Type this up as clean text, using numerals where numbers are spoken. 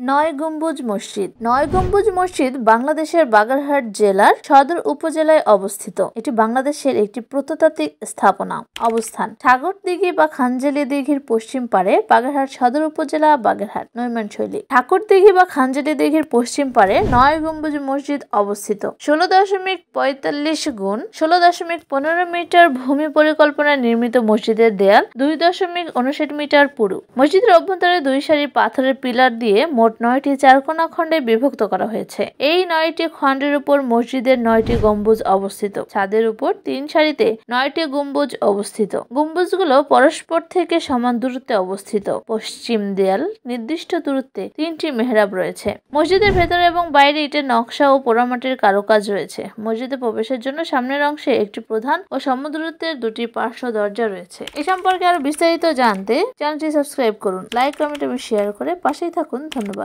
নয় গম্বুজ মসজিদ। নয় গম্বুজ মসজিদ বাংলাদেশের বাগেরহাট জেলার সদর উপজেলায় অবস্থিত। এটি বাংলাদেশের একটি প্রত্নতাত্ত্বিক স্থাপনা। অবস্থান: ঠাকুরদিঘি বা খানজেলি দিঘির পশ্চিম পাড়ে, বাগেরহাট সদর উপজেলা, বাগেরহাট। নির্মাণশৈলী: ঠাকুরদিঘি বা খানজেলি দিঘির পশ্চিম পাড়ে নয় গম্বুজ মসজিদ অবস্থিত। 16.45 গুণ 16.15 মিটার ভূমি পরিকল্পনায় নির্মিত মসজিদের দেয়াল 2.59 মিটার পুরু। মসজিদের অভ্যন্তরে দুই সারি পাথরের পিলার দিয়ে মোট 9টি চারকোনা খণ্ডে বিভক্ত করা হয়েছে। এই 9টি খণ্ডের উপর মসজিদের 9টি গম্বুজ অবস্থিত। ছাদের উপর 3 সারিতে 9টি গম্বুজ অবস্থিত। গম্বুজগুলো পরস্পর থেকে সমান দূরত্বে অবস্থিত। পশ্চিম দেয়াল নির্দিষ্ট দূরত্বে 3টি মেহরাব রয়েছে। মসজিদের ভেতরে এবং বাইরে ইটের নকশা ও পোড়ামাটির কারুকাজ রয়েছে। মসজিদে প্রবেশের জন্য সামনের অংশে একটি প্রধান ও সমদূরত্বের দুটি পার্শ্ব দরজা রয়েছে। এ সম্পর্কে আরো বিস্তারিত জানতে চ্যানেলটি সাবস্ক্রাইব করুন, লাইক, কমেন্ট এবং শেয়ার করে পাশেই থাকুন। ধন্যবাদ।